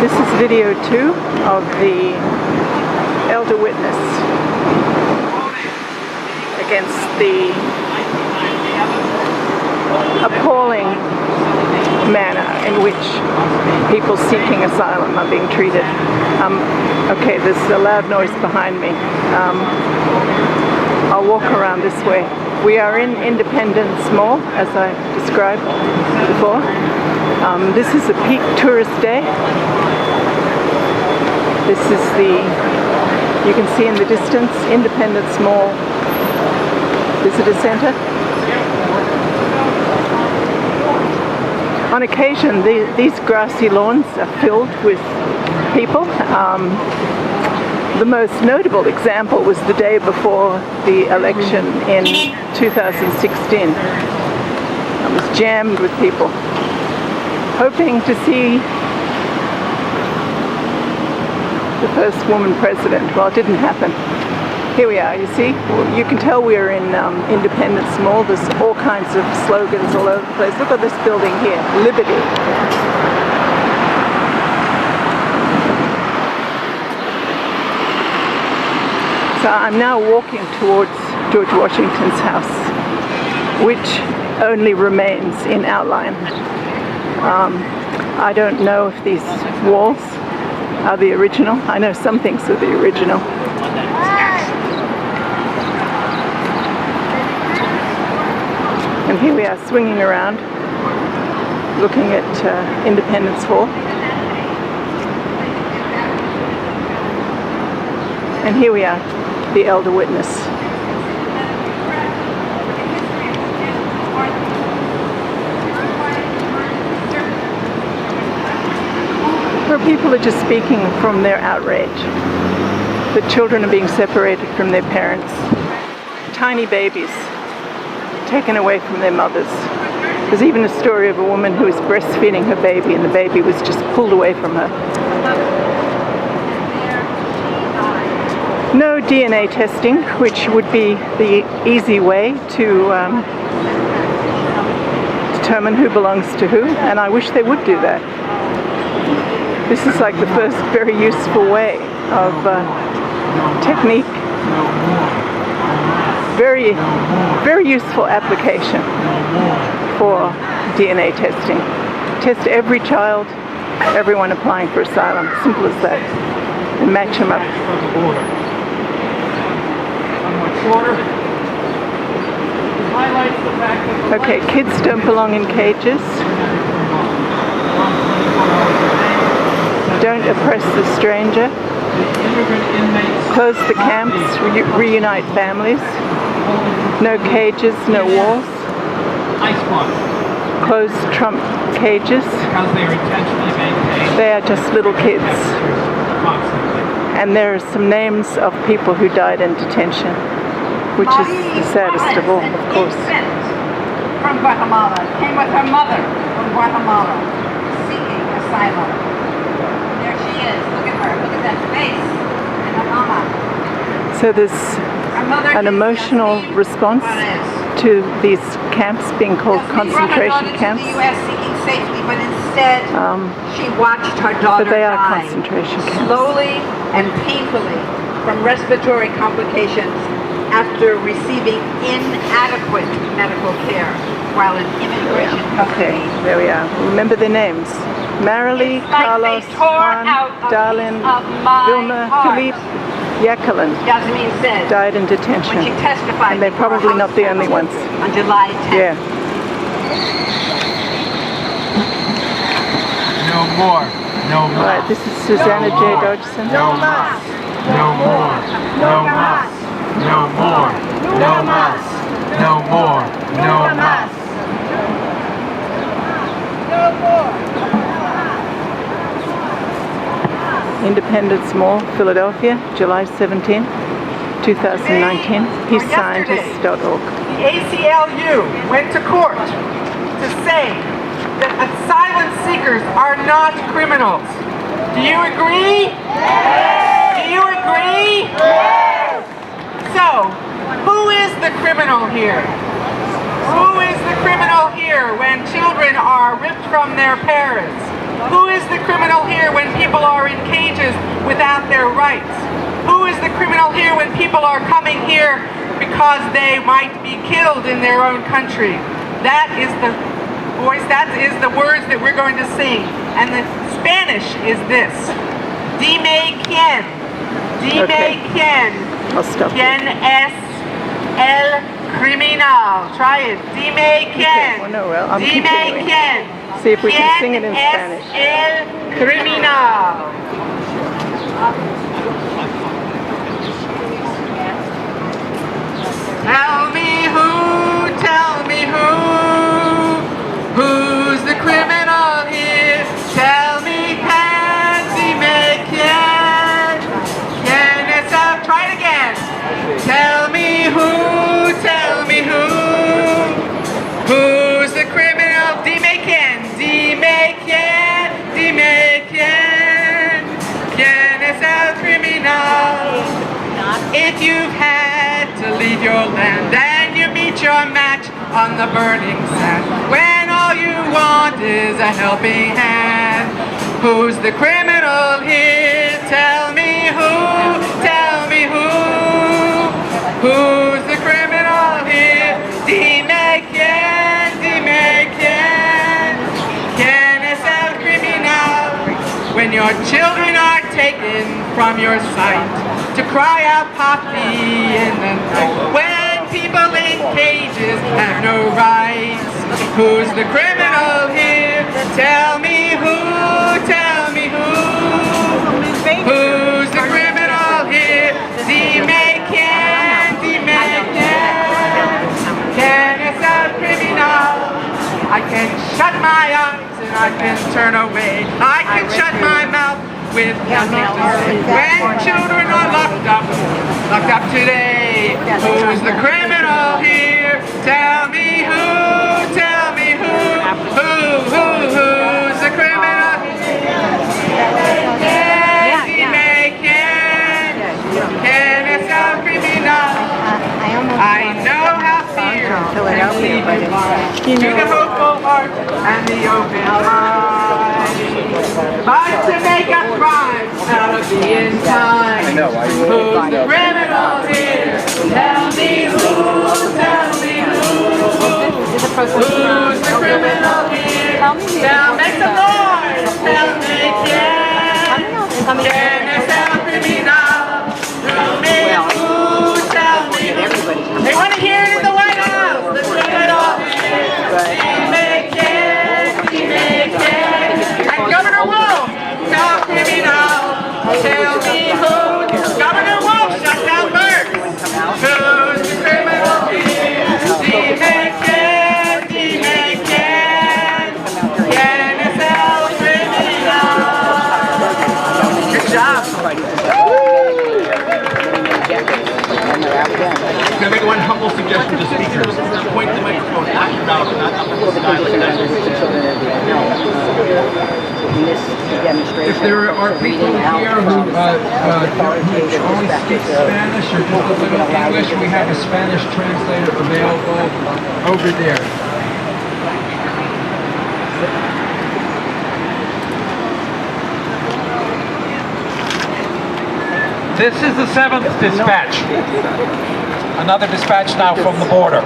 This is video 2 of the elder witness against the appalling manner in which people seeking asylum are being treated. Okay, there's a loud noise behind me. I'll walk around this way. We are in Indepedence Mall, as I described before. This is a peak tourist day. This is you can see in the distance, Indepedence Mall Visitor Center. On occasion, these grassy lawns are filled with people. The most notable example was the day before the election in 2016. It was jammed with people, hoping to see the first woman president. Well, it didn't happen. Here we are, you see? You can tell we're in Indepedence Mall. There's all kinds of slogans all over the place. Look at this building here, Liberty. So I'm now walking towards George Washington's house, which only remains in outline. I don't know if these walls are the original. I know some things are the original. And here we are swinging around, looking at Independence Hall. And here we are, the elder witness. Where people are just speaking from their outrage. The children are being separated from their parents. Tiny babies taken away from their mothers. There's even a story of a woman who was breastfeeding her baby and the baby was just pulled away from her. No DNA testing, which would be the easy way to determine who belongs to who, and I wish they would do that. This is like the first very useful way of technique. Very, very useful application for DNA testing. Test every child, everyone applying for asylum. Simple as that. And match them up. Okay, kids don't belong in cages. Don't oppress the stranger. Close the camps, reunite families. No cages, no walls. Close Trump cages. They are just little kids. And there are some names of people who died in detention, which is the saddest of all, of course. From Guatemala, came with her mother from Guatemala, seeking asylum. There she is. Look at her. Look at that face. And her mama. So there's an emotional response to these camps being called concentration camps. The U.S. seeking safety, but instead she watched her daughter but they are die concentration camps. slowly and painfully from respiratory complications after receiving inadequate medical care while in immigration custody. Okay, there we are. Remember their names. Marilee, Carlos, Juan, Darlene, Vilma, Philippe, Jacqueline Yasmin said died in detention. when she testified, and they're probably not the only ones. On July 10th. Yeah. No more. No more. All right, this is Susanna J Dodgson. No mas. No more. No mas. No more. No mas. No more. No mas. No more. Indepedence Mall, Philadelphia, July 17, 2019. PeaceScientist.org. The ACLU went to court to say that asylum seekers are not criminals. Do you agree? Yes. Do you agree? Yes. So, who is the criminal here? Who is the criminal here when children are ripped from their parents? Who is the criminal here when people without their rights? Who is the criminal here when people are coming here because they might be killed in their own country? That is the voice, that is the words that we're going to sing. And the Spanish is this. Dime quién. Dime quién. I'll stop. ¿Quién es el criminal? Try it. Dime quién. Well, no, well, I'm Dime continuing. quién. See if we can sing it in ¿Quién Spanish. es el criminal? Tell me who's the criminal here? Tell me, dime quién. ¿Quién es el? Try it again. Tell me who, who's the criminal? Dime quién, dime quién, dime quién. ¿Quién es el criminal? If you've had to leave your land and you meet your match on the burning sand, when all you want is a helping hand, who's the criminal here? Tell me who, who's the criminal here? Dime quién, quién es el criminal? When your children are taken from your sight to cry out poppy in the night, when people in cages have no rights, who's the criminal here? Tell me who, who's the criminal here? Dime quién, ¿quién es el criminal? I can shut my eyes and I can turn away, I can shut my mouth with nothing to say. When children are locked up today, who's the criminal here? Tell me who, who's the criminal here? ¿Quién es el criminal? I know how fear can lead you blind to the hopeful heart and the open eyes. But to make a crime out of the end time, who's the criminal here? Tell me who, who's the criminal here? Now make some noise, tell me quién es el criminal? They want to hear it in the White House. Let's get it all. And Governor Wolf, no criminal. Tell me who. Governor Wolf shut down birds. Who's the criminal here? ¿Quién es el criminal? Good job. Can I make one humble suggestion to speakers? Point the microphone at your mouth, not up in the sky. If there are people here who only speak Spanish or just a little English, we have a Spanish translator available over there. This is the 7th dispatch. Another dispatch now from the border.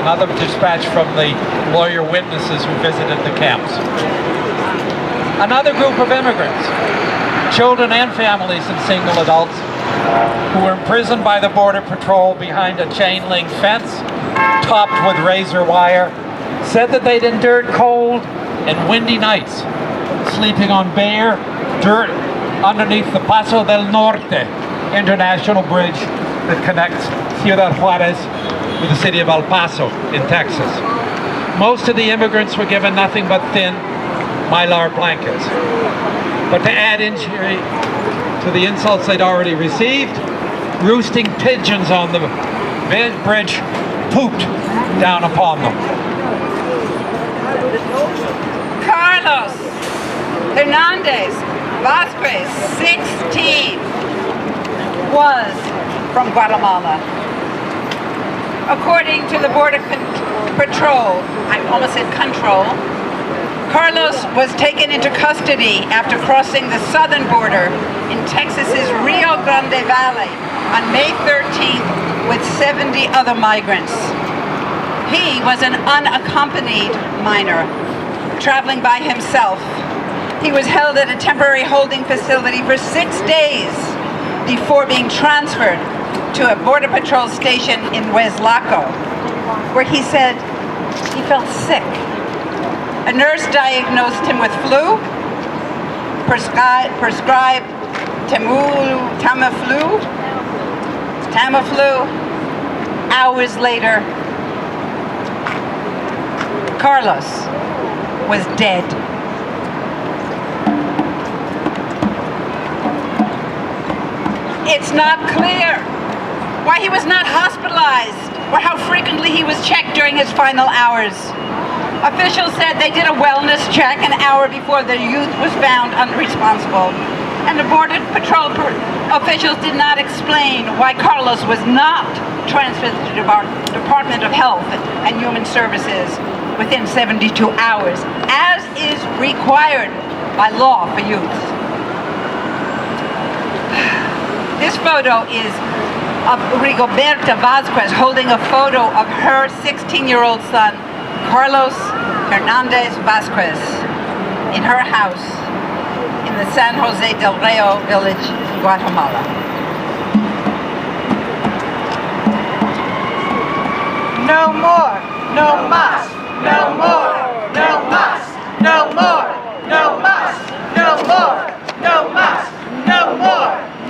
Another dispatch from the lawyer witnesses who visited the camps. Another group of immigrants, children and families and single adults, who were imprisoned by the Border Patrol behind a chain link fence topped with razor wire, said that they'd endured cold and windy nights, sleeping on bare dirt underneath the Paso del Norte international bridge that connects Ciudad Juarez with the city of El Paso in Texas. Most of the immigrants were given nothing but thin mylar blankets. But to add injury to the insults they'd already received, roosting pigeons on the bridge pooped down upon them. Carlos Hernandez Vasquez, 16, was from Guatemala. According to the Border Patrol, I almost said control, Carlos was taken into custody after crossing the southern border in Texas's Rio Grande Valley on May 13th with 70 other migrants. He was an unaccompanied minor, traveling by himself. He was held at a temporary holding facility for 6 days before being transferred to a Border Patrol station in Hueslaco, where he said he felt sick. A nurse diagnosed him with flu, prescribed Tamiflu. Hours later, Carlos was dead. It's not clear why he was not hospitalized or how frequently he was checked during his final hours. Officials said they did a wellness check an hour before the youth was found unresponsible, and the Border Patrol officials did not explain why Carlos was not transferred to the Department of Health and Human Services within 72 hours, as is required by law for youth. This photo is of Rigoberta Vazquez holding a photo of her 16-year-old son, Carlos Hernandez Vazquez, in her house in the San Jose del Rio village, Guatemala. No more, no más, no more, no más, no more, no más, no more.